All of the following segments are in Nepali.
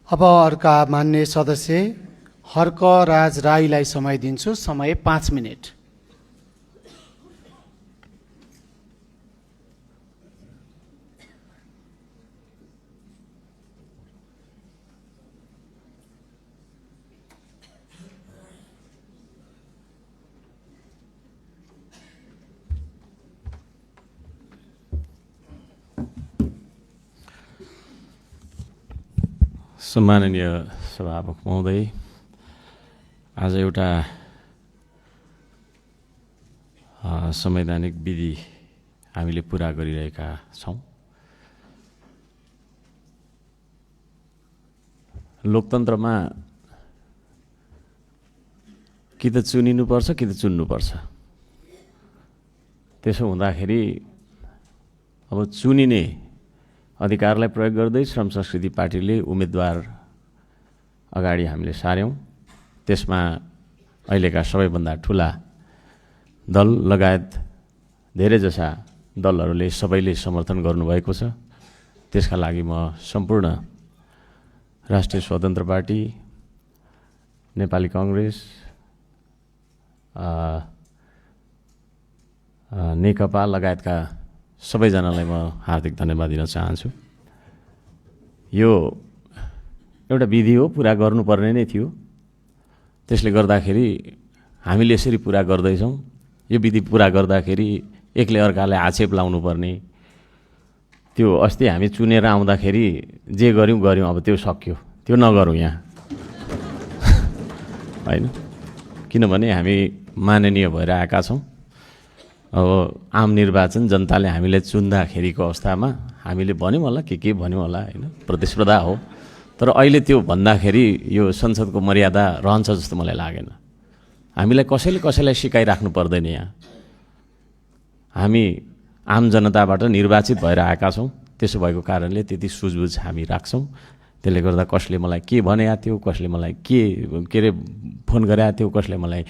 अब अर्का मान्य सदस्य हर्क राज राईलाई समय दिन्छु। समय 5 मिनेट। सम्माननीय सभामुख महोदय, आज एउटा संवैधानिक विधि हामीले पुरा गरिरहेका छौँ। लोकतन्त्रमा कि त चुनिनुपर्छ कि त चुन्नुपर्छ। त्यसो हुँदाखेरि अब चुनिने अधिकारलाई प्रयोग गर्दै श्रम संस्कृति पार्टीले उम्मेदवार अगाडि हामीले सार्यौँ। त्यसमा अहिलेका सबैभन्दा ठुला दल लगायत धेरैजसा दलहरूले सबैले समर्थन गर्नुभएको छ। त्यसका लागि म सम्पूर्ण राष्ट्रिय स्वतन्त्र पार्टी, नेपाली कांग्रेस, नेकपा लगायतका सबैजनालाई म हार्दिक धन्यवाद दिन चाहन्छु। यो एउटा विधि हो, पुरा गर्नुपर्ने नै थियो। त्यसले गर्दाखेरि हामीले यसरी पुरा गर्दैछौँ। यो विधि पुरा गर्दाखेरि एकले अर्कालाई आक्षेप लाउनु पर्ने, त्यो अस्ति हामी चुनेर आउँदाखेरि जे गऱ्यौँ अब त्यो सक्यो, त्यो नगरौँ यहाँ होइन। किनभने हामी माननीय भएर आएका छौँ। अब आम निर्वाचन जनताले हामीलाई चुन्दाखेरिको अवस्थामा हामीले भन्यौँ होला के भन्यौँ होला होइन, प्रतिस्पर्धा हो। तर अहिले त्यो भन्दाखेरि यो संसदको मर्यादा रहन्छ जस्तो मलाई लागेन। हामीलाई कसैलाई सिकाइराख्नु पर्दैन। यहाँ हामी आम जनताबाट निर्वाचित भएर आएका छौँ। त्यसो भएको कारणले त्यति सुझबुझ हामी राख्छौँ। त्यसले गर्दा कसले मलाई के भनेको थियो, कसले मलाई के अरे फोन गरेको थियो, कसले मलाई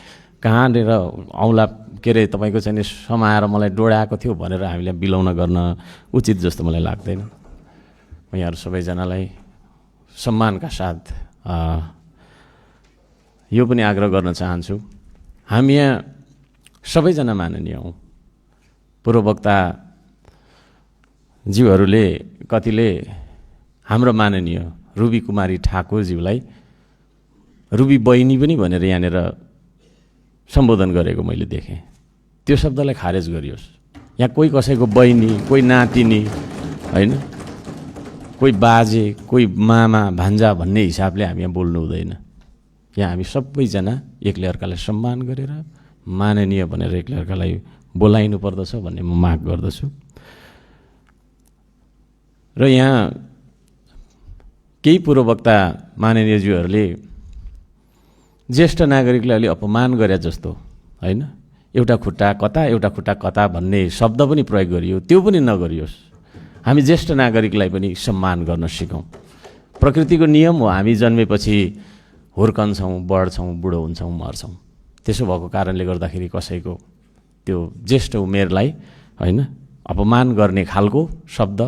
कहाँनिर औँला के अरे तपाईँको चाहिँ समाएर मलाई डोडाएको थियो भनेर हामीलाई बिलाउन गर्न उचित जस्तो मलाई लाग्दैन। म यहाँहरू सबैजनालाई सम्मानका साथ यो पनि आग्रह गर्न चाहन्छु। हामी यहाँ सबैजना माननीय हौँ। पूर्ववक्ता ज्यूहरूले कतिले हाम्रो माननीय रुबी कुमारी ठाकुरज्यूलाई रुबी बहिनी पनि भनेर यहाँनिर सम्बोधन गरेको मैले देखेँ। त्यो शब्दलाई खारेज गरियोस्। यहाँ कोही कसैको बहिनी, कोही नातिनी होइन, कोही बाजे, कोही मामा भान्जा भन्ने हिसाबले हामी यहाँ बोल्नु हुँदैन। यहाँ हामी सबैजना एकले अर्कालाई सम्मान गरेर माननीय भनेर एकले अर्कालाई बोलाइनु पर्दछ भन्ने म माग गर्दछु। र यहाँ केही पूर्ववक्ता माननीयज्यूहरूले ज्येष्ठ नागरिकलाई अलि अपमान गरे जस्तो होइन, एउटा खुट्टा कता भन्ने शब्द पनि प्रयोग गरियो, त्यो पनि नगरियोस्। हामी ज्येष्ठ नागरिकलाई पनि सम्मान गर्न सिकौँ। प्रकृतिको नियम हो, हामी जन्मेपछि हुर्कन्छौँ, बढ्छौँ, बुढो हुन्छौँ, मर्छौँ। त्यसो भएको कारणले गर्दाखेरि कसैको त्यो ज्येष्ठ उमेरलाई होइन अपमान गर्ने खालको शब्द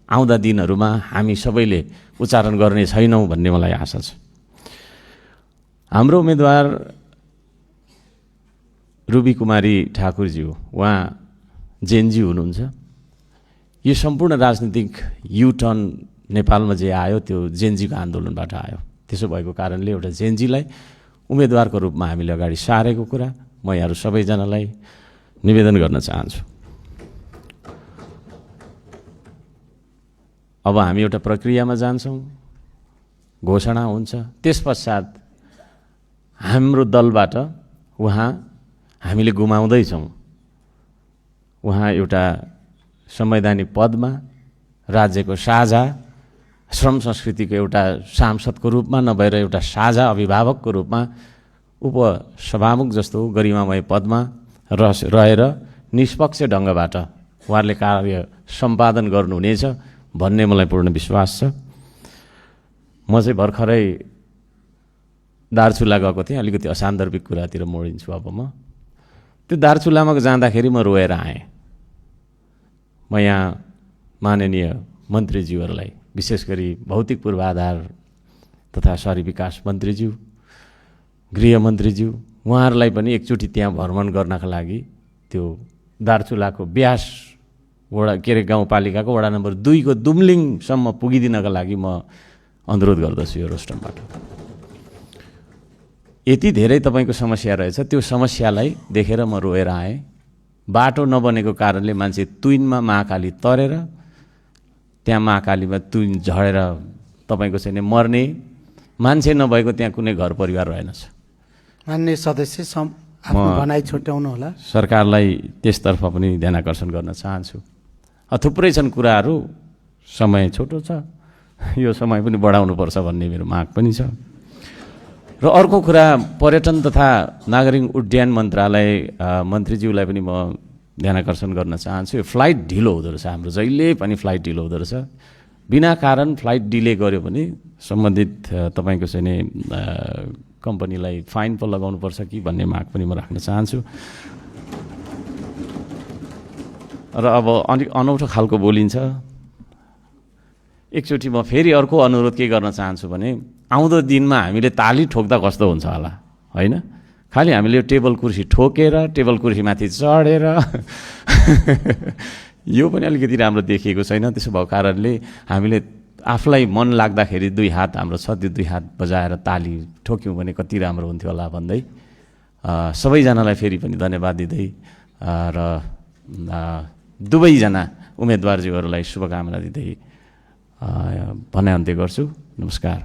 आउँदा दिनहरूमा हामी सबैले उच्चारण गर्ने छैनौँ भन्ने मलाई आशा छ। हाम्रो उम्मेदवार रुबी कुमारी ठाकुरज्यू, उहाँ जेनजी हुनुहुन्छ। यो सम्पूर्ण राजनीतिक युटर्न नेपालमा जे आयो त्यो जेनजीको आन्दोलनबाट आयो। त्यसो भएको कारणले एउटा जेनजीलाई उम्मेदवारको रूपमा हामीले अगाडि सारेको कुरा म यहाँहरू सबैजनालाई निवेदन गर्न चाहन्छु। अब हामी एउटा प्रक्रियामा जान्छौँ, घोषणा हुन्छ। त्यसपश्चात हाम्रो दलबाट उहाँ हामीले गुमाउँदैछौँ। उहाँ एउटा संवैधानिक पदमा राज्यको साझा श्रम संस्कृतिको एउटा सांसदको रूपमा नभएर एउटा साझा अभिभावकको रूपमा उपसभामुख जस्तो गरिमामय पदमा रहेर निष्पक्ष ढङ्गबाट उहाँहरूले कार्य सम्पादन गर्नुहुनेछ भन्ने मलाई पूर्ण विश्वास छ। म चाहिँ भर्खरै दार्चुला गएको थिएँ। अलिकति असान्दर्भिक कुरातिर मोडिन्छु। अब म त्यो दार्चुलामा जाँदाखेरि म रोएर आएँ। म यहाँ माननीय मन्त्रीज्यूहरूलाई विशेष गरी भौतिक पूर्वाधार तथा शहरी विकास मन्त्रीज्यू, गृहमन्त्रीज्यू, उहाँहरूलाई पनि एकचोटि त्यहाँ भ्रमण गर्नका लागि त्यो दार्चुलाको ब्यास वडा के अरे गाउँपालिकाको वडा नम्बर 2 को दुम्लिङसम्म पुगिदिनका लागि म अनुरोध गर्दछु यो रोस्टमबाट। यति धेरै तपाईँको समस्या रहेछ, त्यो समस्यालाई देखेर म रोएर आएँ। बाटो नबनेको कारणले मान्छे तुइनमा महाकाली तरेर त्यहाँ महाकालीमा तुइन झरेर तपाईँको चाहिँ मर्ने, मान्छे नभएको त्यहाँ कुनै घर परिवार रहेनछ। मान्य सदस्य आफ्नो भनाइ छुट्याउनु होला। सरकारलाई त्यसतर्फ पनि ध्यान आकर्षण गर्न चाहन्छु। थुप्रै छन् कुराहरू, समय छोटो छ, यो समय पनि बढाउनुपर्छ भन्ने मेरो माग पनि छ। र अर्को कुरा, पर्यटन तथा नागरिक उड्डयन मन्त्रालय मन्त्रीज्यूलाई पनि म ध्यान आकर्षण गर्न चाहन्छु। यो फ्लाइट ढिलो हुँदो रहेछ, हाम्रो जहिले पनि फ्लाइट ढिलो हुँदो रहेछ। बिना कारण फ्लाइट डिले गर्यो भने सम्बन्धित तपाईँको चाहिँ नि कम्पनीलाई फाइन पो लगाउनुपर्छ कि भन्ने माग पनि म राख्न चाहन्छु। र अब अलिक अनौठो खालको बोलिन्छ। एकचोटि म फेरि अर्को अनुरोध के गर्न चाहन्छु भने, आउँदो दिनमा हामीले ताली ठोक्दा कस्तो हुन्छ होला, होइन? खालि हामीले यो टेबल कुर्सी ठोकेर, टेबल कुर्सीमाथि चढेर यो पनि अलिकति राम्रो देखिएको छैन। त्यसो भएको कारणले हामीले आफूलाई मन लाग्दाखेरि 2 हात हाम्रो छ, त्यो 2 हात बजाएर ताली ठोक्यौँ भने कति राम्रो हुन्थ्यो होला भन्दै सबैजनालाई फेरि पनि धन्यवाद दिँदै र दुवैजना उम्मेदवारज्यूहरूलाई शुभकामना दिँदै भनाइ अन्त्य गर्छु। नमस्कार।